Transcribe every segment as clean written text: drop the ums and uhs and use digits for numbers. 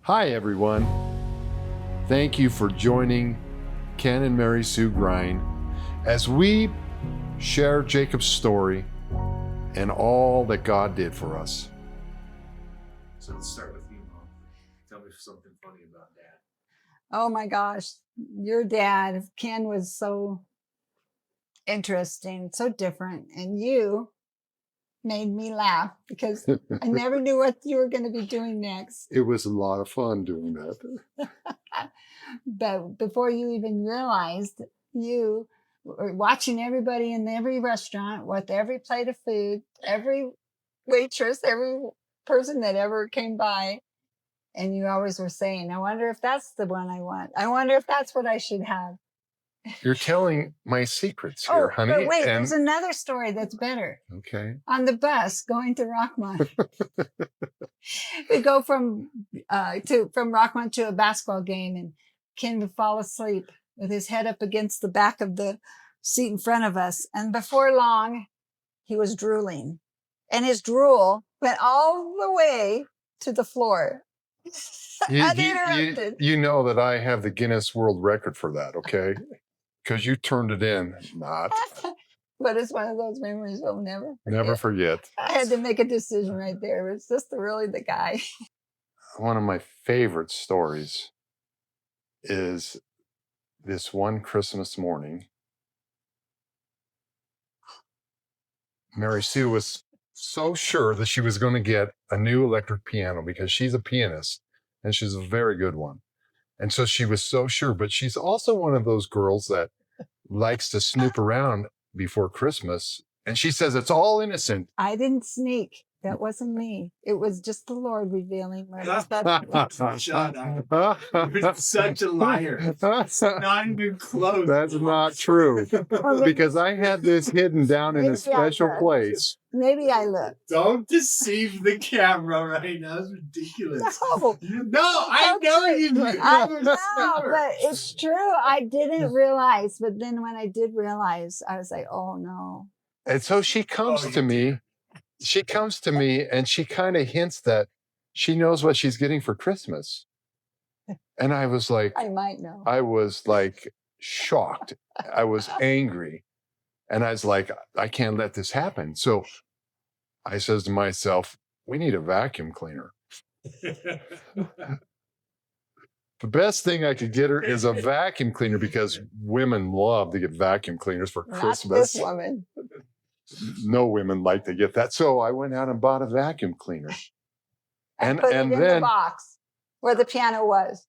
Hi, everyone. Thank you for joining Ken and Mary Sue Grein as we share Jacob's story and all that God did for us. So let's start with you, Mom. Tell me something funny about Dad. Oh my gosh, your dad, Ken, was so interesting, so different. And you made me laugh because I never knew what you were going to be doing next. It was a lot of fun doing that. But before you even realized, you were watching everybody in every restaurant with every plate of food, every waitress, every person that ever came by. And you always were saying, I wonder if that's the one I want. I wonder if that's what I should have. You're telling my secrets here, honey. But wait, there's another story that's better. Okay. On the bus going to Rockmont. We go from Rockmont to a basketball game, and Ken would fall asleep with his head up against the back of the seat in front of us. And before long, he was drooling. And his drool went all the way to the floor. Uninterrupted. You know that I have the Guinness World Record for that, okay? Because you turned it in. Not. But it's one of those memories we'll never forget. I had to make a decision right there. Was this really the guy? One of my favorite stories is this one Christmas morning. Mary Sue was so sure that she was going to get a new electric piano because she's a pianist and she's a very good one. And so she was so sure, but she's also one of those girls that likes to snoop around before Christmas. And she says it's all innocent. I didn't sneak. That wasn't me. It was just the Lord revealing where Shut up. You're such a liar. It's not even close. That's not true. Because I had this hidden down in a special place. Maybe I looked. Don't deceive the camera right now. It's ridiculous. No, I know you do. I know, but it's true. I didn't realize. But then when I did realize, I was like, oh no. And so she comes to me. She comes to me and she kind of hints that she knows what she's getting for Christmas. And I was like, I might know. I was like shocked. I was angry. And I was like, I can't let this happen. So I says to myself, we need a vacuum cleaner. The best thing I could get her is a vacuum cleaner because women love to get vacuum cleaners for Christmas. Not this woman. No women like to get that. So I went out and bought a vacuum cleaner. And put it in the box where the piano was.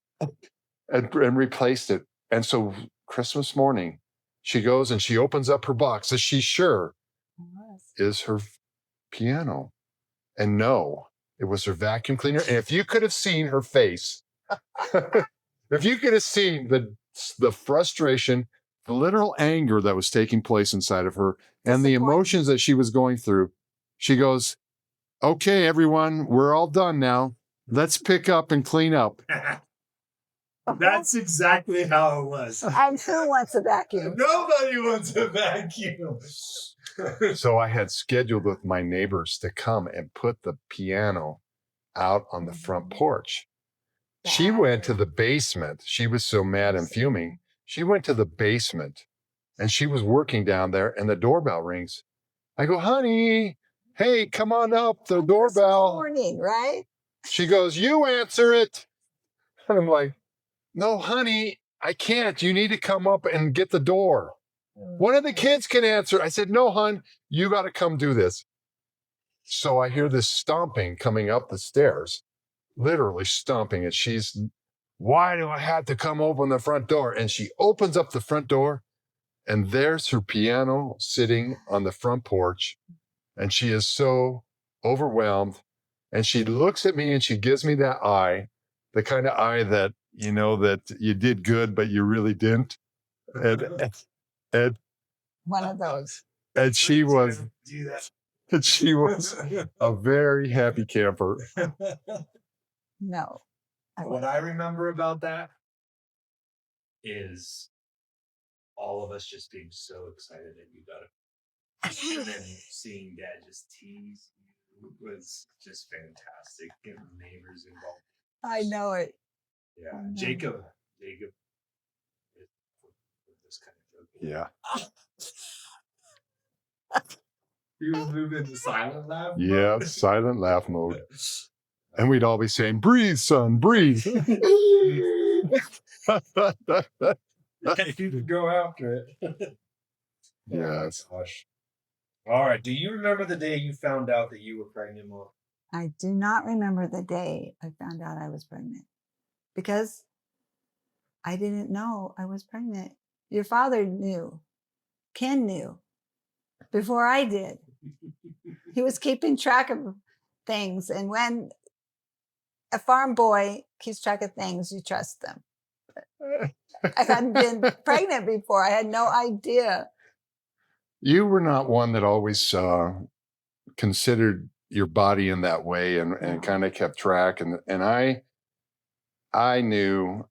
And replaced it. And so Christmas morning, she goes and she opens up her box as she's sure is her piano. And no, it was her vacuum cleaner. And if you could have seen her face, if you could have seen the frustration, the literal anger that was taking place inside of her and the emotions that she was going through, she goes, okay, everyone, we're all done now. Let's pick up and clean up. That's exactly how it was. And who wants a vacuum? Nobody wants a vacuum. So I had scheduled with my neighbors to come and put the piano out on the front porch. She went to the basement. She was so mad and fuming. She went to the basement and she was working down there and the doorbell rings. I go, honey, hey, come on up, the doorbell. Morning, right? She goes, you answer it. And I'm like, no, honey, I can't. You need to come up and get the door. One of the kids can answer. I said, no, hon, you got to come do this. So I hear this stomping coming up the stairs, literally stomping. And she's, why do I have to come open the front door? And she opens up the front door and there's her piano sitting on the front porch. And she is so overwhelmed. And she looks at me and she gives me that eye, the kind of eye that, you know, that you did good, but you really didn't. And one of those. And she was a very happy camper. No. What I remember about that is all of us just being so excited that you got it. And then seeing Dad just tease you was just fantastic. Getting the neighbors involved. I know it. Yeah, I know. Jacob is this kind of joke. Yeah. He would move into silent laugh. Yeah, mode. silent laugh mode. And we'd all be saying, breathe, son, breathe. You could go after it. Yes. Oh my gosh. All right. Do you remember the day you found out that you were pregnant, Mom? I do not remember the day I found out I was pregnant because I didn't know I was pregnant. Your father knew. Ken knew before I did. He was keeping track of things. And when a farm boy keeps track of things, you trust them. I hadn't been pregnant before. I had no idea. You were not one that always considered your body in that way and No. kind of kept track. And I knew,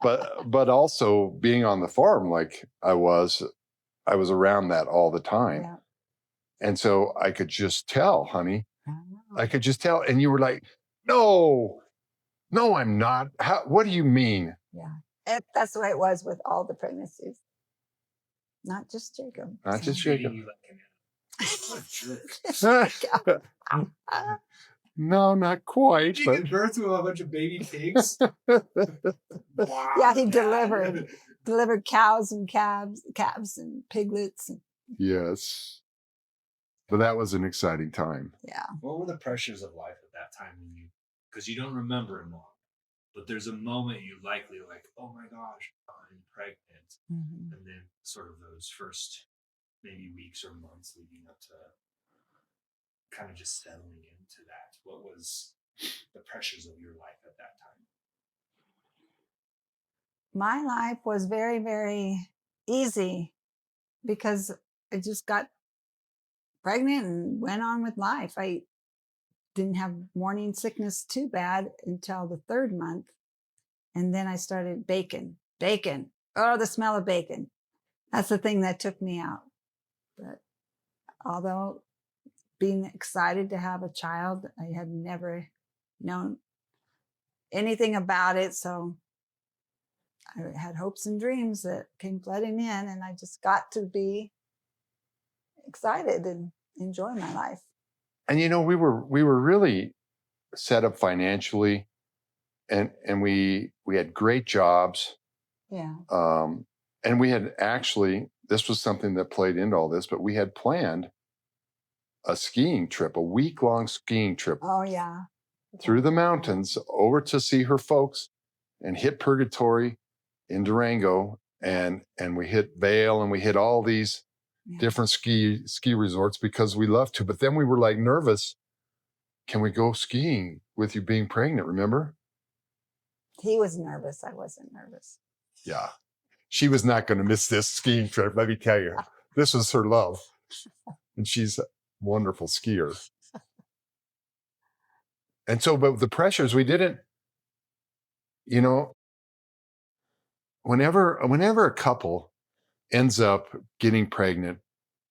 but also being on the farm like I was around that all the time. Yeah. And so I could just tell, honey, I know. I could just tell. And you were like, no, I'm not. What do you mean? Yeah. That's the way it was with all the pregnancies. Not just Jacob. Not just Treating Jacob. you like an animal. No, not quite. Did you But give birth to a bunch of baby pigs? Wow, Yeah, he Dad. delivered cows and calves and piglets. And, yes. But that was an exciting time. yeah. What were the pressures of life at that time when because you don't remember it long, but there's a moment you likely like, oh my gosh, I'm pregnant. Mm-hmm. And then sort of those first maybe weeks or months leading up to kind of just settling into that. What was the pressures of your life at that time? My life was very, very easy because I just got pregnant and went on with life. I didn't have morning sickness too bad until the 3rd month. And then I started bacon. Oh, the smell of bacon. That's the thing that took me out. But although being excited to have a child, I had never known anything about it. So I had hopes and dreams that came flooding in, and I just got to be excited and enjoy my life. And we were really set up financially, and we had great jobs. Yeah. And we had actually, this was something that played into all this, but we had planned a skiing trip, a week-long skiing trip Oh, yeah. through the mountains over to see her folks and hit Purgatory in Durango. And we hit Vail and we hit all these different ski resorts because we loved to. But then we were like nervous. Can we go skiing with you being pregnant? Remember? He was nervous. I wasn't nervous. Yeah. She was not going to miss this skiing trip. Let me tell you, this was her love. And she's a wonderful skier. And so, but the pressures, we didn't, whenever a couple ends up getting pregnant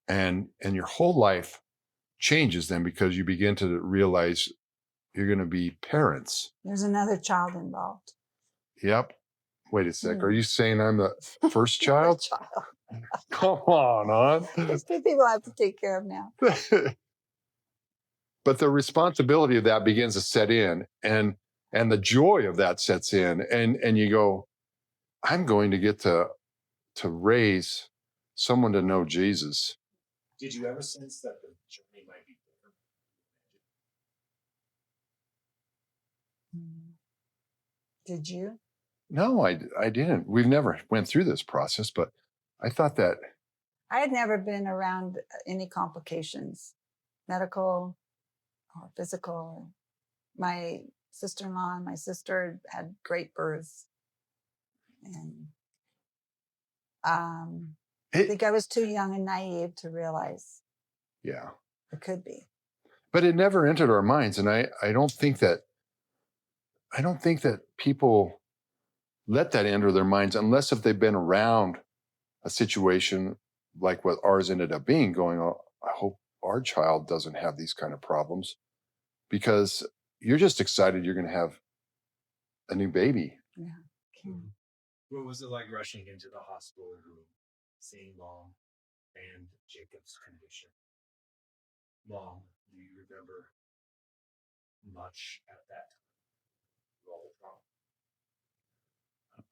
and your whole life changes then because you begin to realize you're going to be parents. There's another child involved. Yep. Wait a sec. Are you saying I'm the first child? Child. Come on, There's 2 people I have to take care of now. But the responsibility of that begins to set in, and the joy of that sets in, and you go, I'm going to get to raise someone to know Jesus. Did you ever sense that the journey might be different? Did you? No, I didn't. We've never went through this process, but I thought that I had never been around any complications, medical or physical. My sister-in-law and my sister had great births. And I think I was too young and naive to realize yeah. it could be. But it never entered our minds, and I don't think that people let that enter their minds unless if they've been around a situation like what ours ended up being, going, oh, I hope our child doesn't have these kind of problems, because you're just excited you're going to have a new baby. Yeah. What was it like rushing into the hospital room, seeing Mom and Jacob's condition? Mom, do you remember much at that time?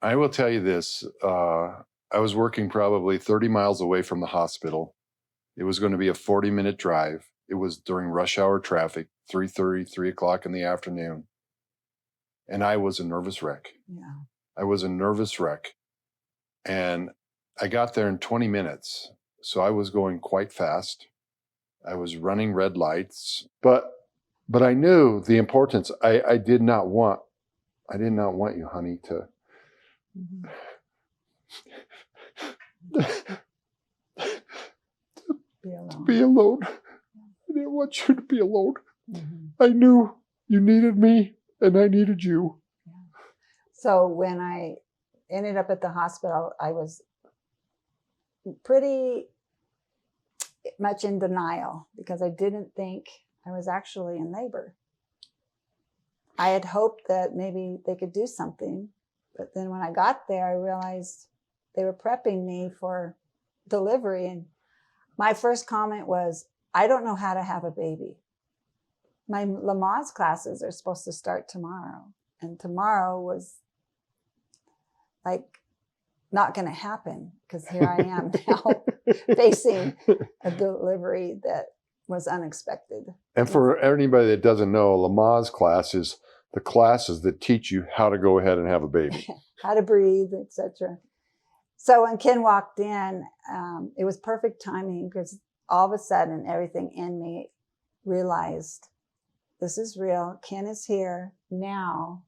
I will tell you this. I was working probably 30 miles away from the hospital. It was going to be a 40-minute drive. It was during rush hour traffic, 3:30, 3 o'clock in the afternoon. And I was a nervous wreck. Yeah. I was a nervous wreck. And I got there in 20 minutes. So I was going quite fast. I was running red lights, but I knew the importance. I did not want you, honey, to Be alone. be alone. I didn't want you to be alone. Mm-hmm. I knew you needed me and I needed you. So when I ended up at the hospital, I was pretty much in denial because I didn't think I was actually in labor. I had hoped that maybe they could do something, but then when I got there, I realized they were prepping me for delivery. And my first comment was, I don't know how to have a baby. My Lamaze classes are supposed to start tomorrow. And tomorrow was like not going to happen because here I am now facing a delivery that was unexpected. And for anybody that doesn't know, Lamaze class is the classes that teach you how to go ahead and have a baby. How to breathe, etc. So when Ken walked in, it was perfect timing because all of a sudden everything in me realized this is real. Ken is here now.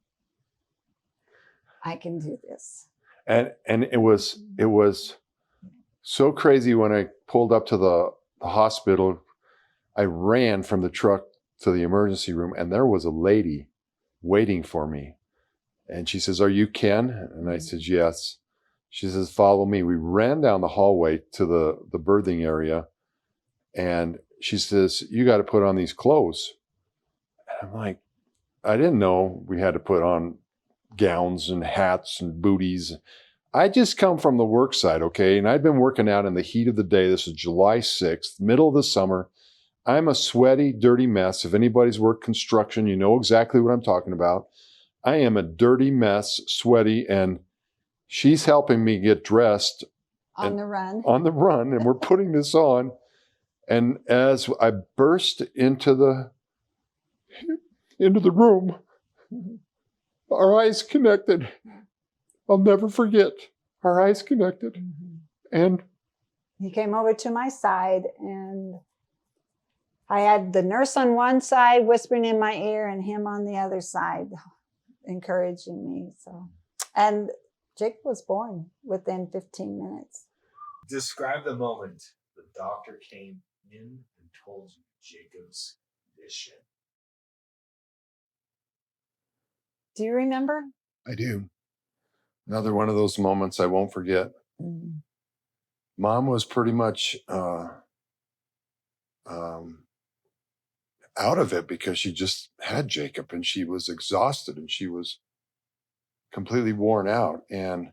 I can do this. And it was so crazy when I pulled up to the hospital. I ran from the truck to the emergency room, and there was a lady waiting for me. And she says, "Are you Ken?" And I said, "Yes." She says, "Follow me." We ran down the hallway to the birthing area, and she says, "You got to put on these clothes." And I'm like, I didn't know we had to put on gowns and hats and booties. I just come from the work site, okay? And I've been working out in the heat of the day. This is July 6th, middle of the summer. I'm a sweaty, dirty mess. If anybody's worked construction, you know exactly what I'm talking about. I am a dirty mess, sweaty, and she's helping me get dressed. On the run. On the run, and we're putting this on. And as I burst into the room, our eyes connected. I'll never forget. Our eyes connected. Mm-hmm. And he came over to my side, and I had the nurse on one side whispering in my ear and him on the other side encouraging me. So, and Jake was born within 15 minutes. Describe the moment the doctor came in and told you Jacob's condition. Do you remember? I do. Another one of those moments I won't forget. Mm-hmm. Mom was pretty much out of it because she just had Jacob and she was exhausted and she was completely worn out. And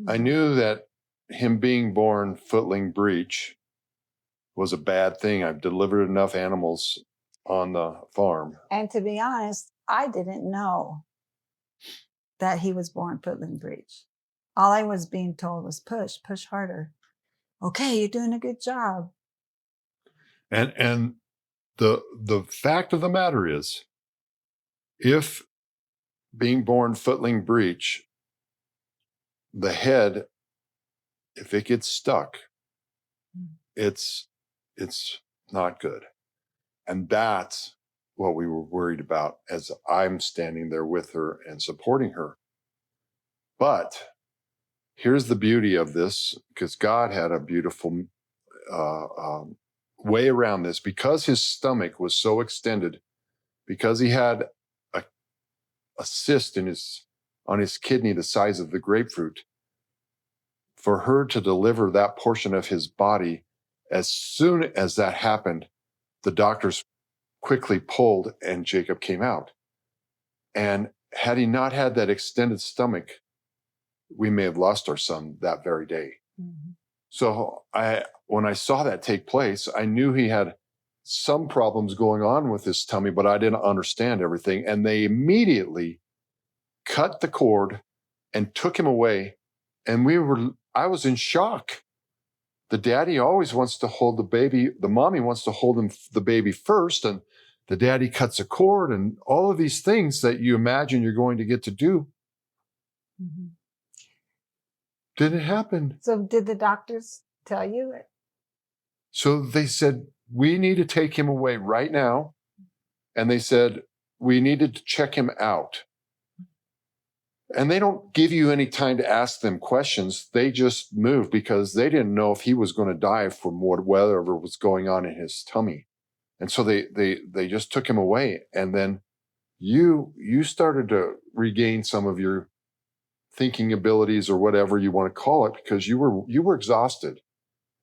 I knew that him being born footling breech was a bad thing. I've delivered enough animals on the farm. And to be honest, I didn't know that he was born footling breech. All I was being told was push harder. Okay, you're doing a good job. And the fact of the matter is, if being born footling breech, the head, if it gets stuck, it's not good. And that's what we were worried about as I'm standing there with her and supporting her. But here's the beauty of this, because God had a beautiful way around this. Because his stomach was so extended, because he had a cyst on his kidney the size of the grapefruit, for her to deliver that portion of his body, as soon as that happened, the doctors quickly pulled and Jacob came out. And had he not had that extended stomach, we may have lost our son that very day. Mhm. So when I saw that take place, I knew he had some problems going on with his tummy, but I didn't understand everything. And they immediately cut the cord and took him away. And I was in shock. The daddy always wants to hold the baby. The mommy wants to hold the baby first. And the daddy cuts a cord and all of these things that you imagine you're going to get to do. Mhm. Didn't happen. So did the doctors tell you it? So they said, we need to take him away right now. And they said, we needed to check him out. And they don't give you any time to ask them questions. They just move because they didn't know if he was going to die from whatever was going on in his tummy. And so they just took him away. And then you started to regain some of your thinking abilities or whatever you want to call it, because you were exhausted.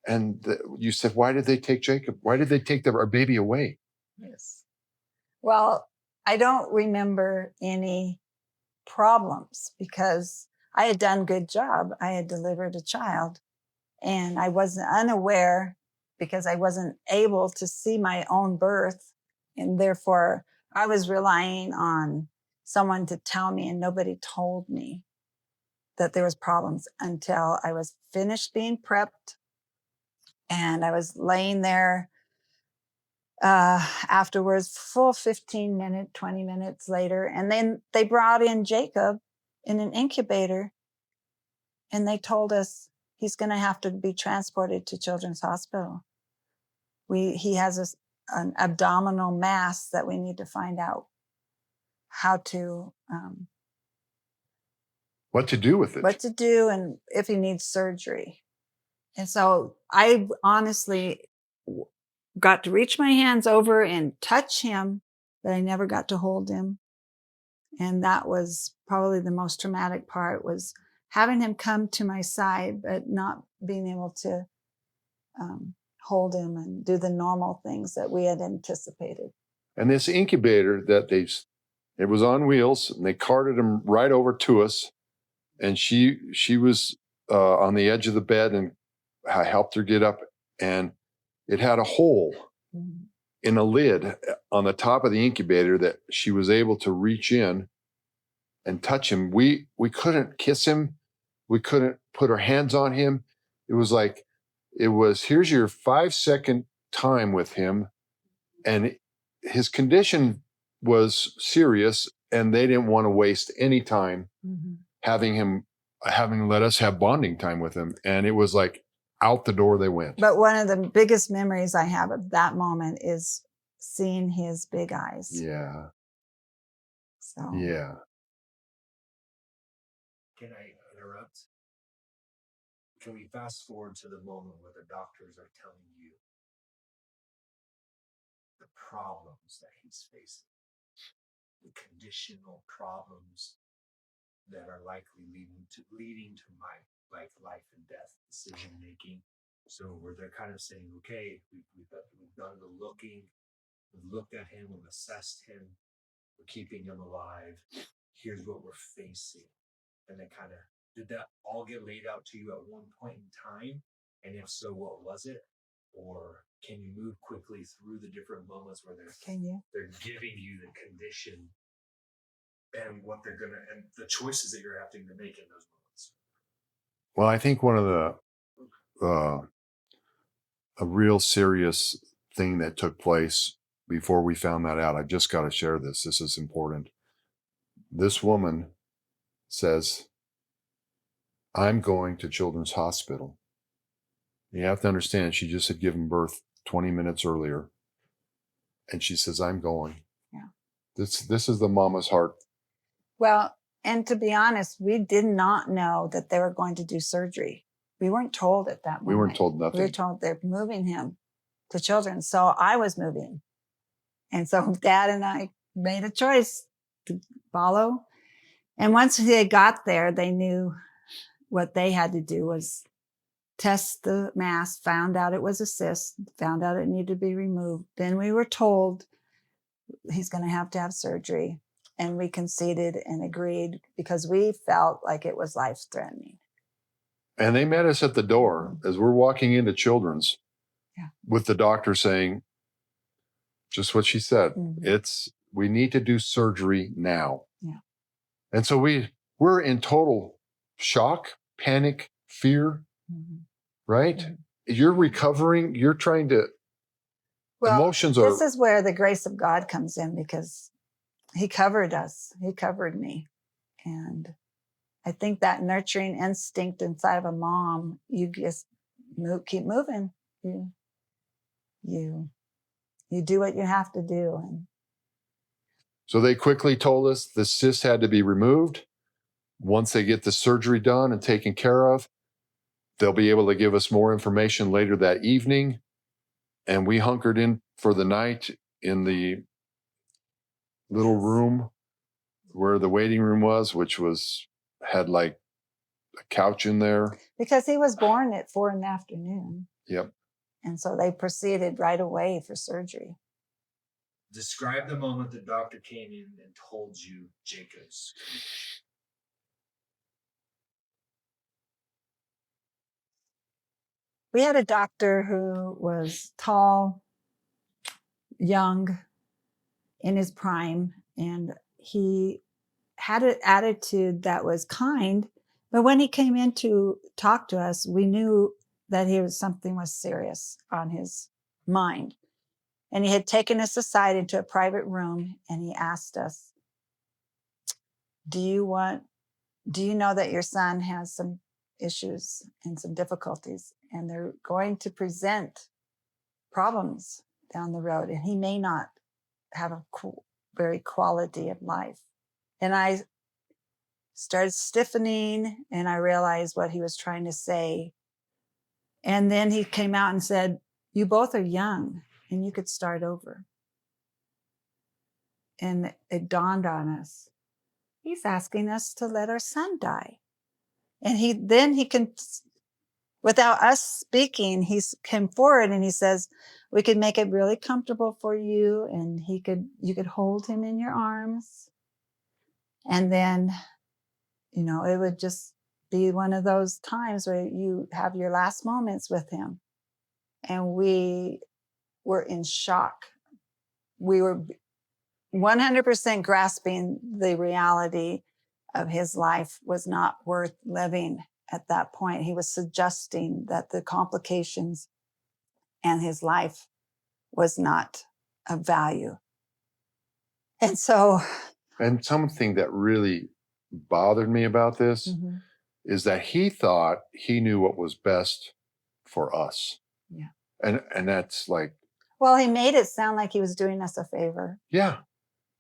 And you said, why did they take Jacob? Why did they take our baby away? Yes. Well, I don't remember any problems because I had done a good job. I had delivered a child and I wasn't unaware because I wasn't able to see my own birth. And therefore I was relying on someone to tell me, and nobody told me that there was problems until I was finished being prepped. And I was laying there afterwards, full 15 minutes, 20 minutes later. And then they brought in Jacob in an incubator and they told us he's going to have to be transported to Children's Hospital. He has an abdominal mass that we need to find out how to, What to do with it? what to do and if he needs surgery. And so I honestly got to reach my hands over and touch him, but I never got to hold him. And that was probably the most traumatic part, was having him come to my side, but not being able to hold him and do the normal things that we had anticipated. And this incubator it was on wheels, and they carted him right over to us. And she was on the edge of the bed, and I helped her get up, and it had a hole in a lid on the top of the incubator that she was able to reach in and touch him. We couldn't kiss him. We couldn't put our hands on him. It was here's your 5-second time with him. And his condition was serious, and they didn't want to waste any time having let us have bonding time with him. And it was like out the door they went. But one of the biggest memories I have of that moment is seeing his big eyes. Yeah. So Yeah. Can I interrupt? Can we fast forward to the moment where the doctors are telling you the problems that he's facing, the conditional problems that are likely leading to my life and death decision making? So where they're kind of saying, okay, we've done the looking, we've looked at him, we've assessed him, we're keeping him alive. Here's what we're facing. And then kind of, did that all get laid out to you at one point in time? And if so, what was it? Or can you move quickly through the different moments where they're giving you the condition and what they're gonna, and the choices that you're having to make in those moments? Well, I think one of the a real serious thing that took place before we found that out, I've just got to share this. This is important. This woman says, I'm going to Children's Hospital. You have to understand, she just had given birth 20 minutes earlier. And she says, I'm going. Yeah. This is the mama's heart. Well, and to be honest, we did not know that they were going to do surgery. We weren't told at that moment. We weren't told nothing. We were told they're moving him to children. So I was moving. And so Dad and I made a choice to follow. And once they got there, they knew what they had to do was test the mass, found out it was a cyst, found out it needed to be removed. Then we were told he's going to have surgery. And we conceded and agreed because we felt like it was life-threatening. And they met us at the door as we're walking into Children's with the doctor saying just what she said. We need to do surgery now. Yeah. And so we're in total shock, panic, fear, right? You're recovering. You're trying to, emotions are. This is where the grace of God comes in because he covered us. He covered me. And I think that nurturing instinct inside of a mom, you just keep moving. You do what you have to do. And so they quickly told us the cyst had to be removed. Once they get the surgery done and taken care of, they'll be able to give us more information later that evening. And we hunkered in for the night in the little room where the waiting room was, which had like a couch in there. Because he was born at 4 p.m. Yep. And so they proceeded right away for surgery. Describe the moment the doctor came in and told you Jacob's condition. We had a doctor who was tall, young, in his prime, and he had an attitude that was kind. But when he came in to talk to us, we knew that something was serious on his mind. And he had taken us aside into a private room and he asked us, do you know that your son has some issues and some difficulties and they're going to present problems down the road and he may not have a very quality of life. And I started stiffening and I realized what he was trying to say. And then he came out and said, you both are young and you could start over. And it dawned on us. He's asking us to let our son die. And he can, without us speaking, he came forward and he says, we could make it really comfortable for you. And you could hold him in your arms. And then, it would just be one of those times where you have your last moments with him. And we were in shock. We were 100% grasping the reality of his life was not worth living at that point. He was suggesting that the complications and his life was not of value. And so... And something that really bothered me about this is that he thought he knew what was best for us. Yeah. And that's like... Well, he made it sound like he was doing us a favor. Yeah.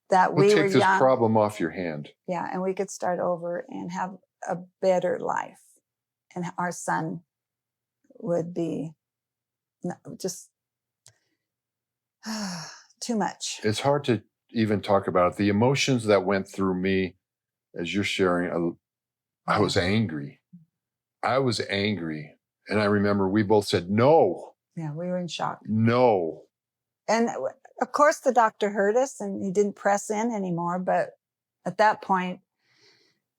That we were take this young. problem off your hand. Yeah, and we could start over and have a better life. And our son would be just too much. It's hard to even talk about it. The emotions that went through me as you're sharing, I was angry. And I remember we both said, no. Yeah, we were in shock. No. And of course, the doctor heard us and he didn't press in anymore. But at that point,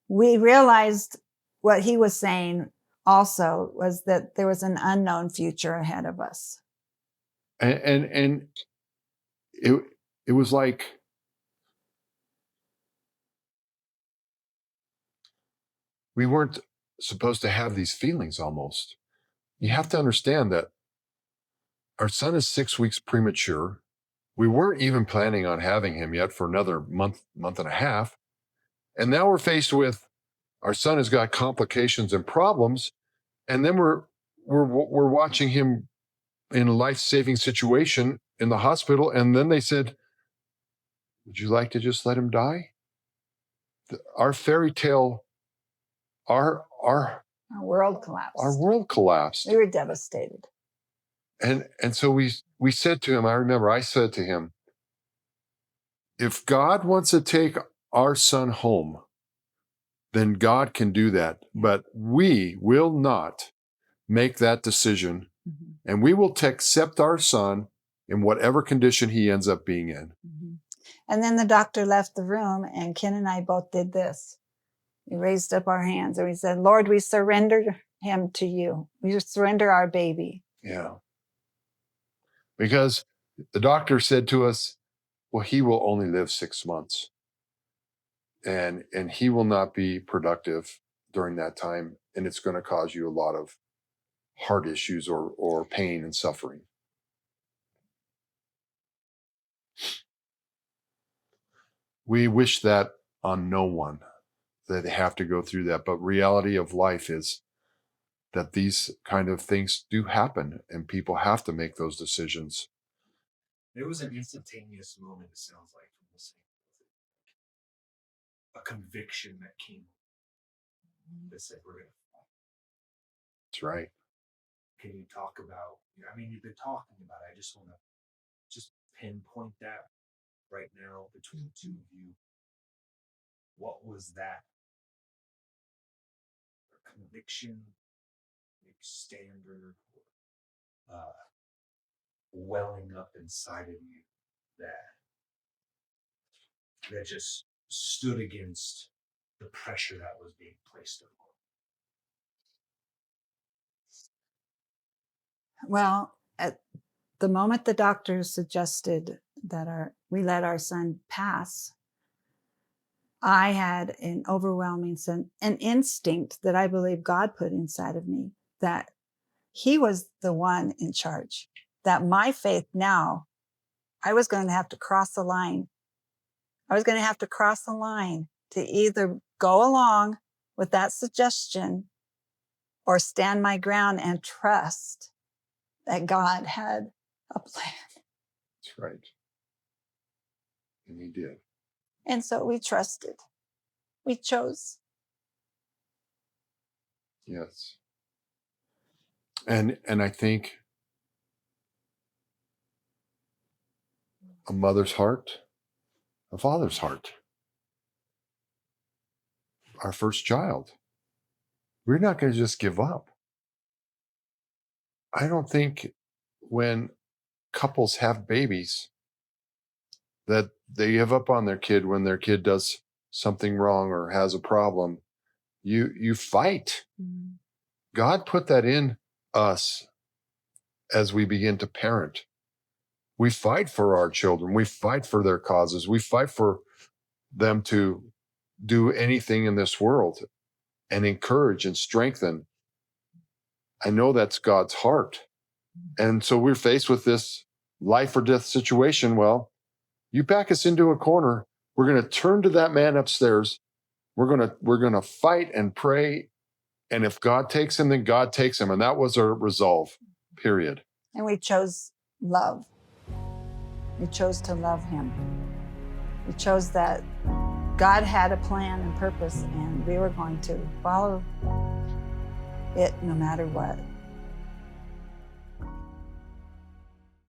we realized what he was saying also was that there was an unknown future ahead of us. And it was like we weren't supposed to have these feelings almost. You have to understand that our son is 6 weeks premature. We weren't even planning on having him yet for another month and a half. And now we're faced with our son has got complications and problems. And then we're watching him in a life-saving situation in the hospital. And then they said, would you like to just let him die? Our fairy tale, our world collapsed. Our world collapsed. We were devastated. And so we said to him, I remember I said to him, if God wants to take our son home, then God can do that. But we will not make that decision. And we will accept our son in whatever condition he ends up being in. And then the doctor left the room, and Ken and I both did this. We raised up our hands and we said, Lord, we surrender him to you. We surrender our baby. Yeah. Because the doctor said to us, well, he will only live 6 months. And he will not be productive during that time. And it's going to cause you a lot of heart issues or pain and suffering. We wish that on no one, that they have to go through that. But reality of life is that these kind of things do happen and people have to make those decisions. There was an instantaneous moment, it sounds like, from listening. A conviction that came that said, we're going to fight. That's right. Can you talk about, I mean, you've been talking about it. I just want to just pinpoint that right now between the two of you. What was that? A conviction, maybe standard, welling up inside of you that just stood against the pressure that was being placed upon? Well, at the moment the doctor suggested that we let our son pass, I had an overwhelming an instinct that I believe God put inside of me, that he was the one in charge, that my faith now, I was going to have to cross the line. I was going to have to cross the line to either go along with that suggestion or stand my ground and trust that God had a plan. That's right. And he did. And so we trusted. We chose. Yes. And I think a mother's heart, a father's heart, our first child, we're not going to just give up. I don't think when couples have babies that they give up on their kid when their kid does something wrong or has a problem. You fight. Mm. God put that in us as we begin to parent. We fight for our children. We fight for their causes. We fight for them to do anything in this world and encourage and strengthen. I know that's God's heart. And so we're faced with this life or death situation. Well, you back us into a corner. We're going to turn to that man upstairs. We're going to fight and pray. And if God takes him, then God takes him. And that was our resolve, period. And we chose love. We chose to love him. We chose that God had a plan and purpose, and we were going to follow it no matter what.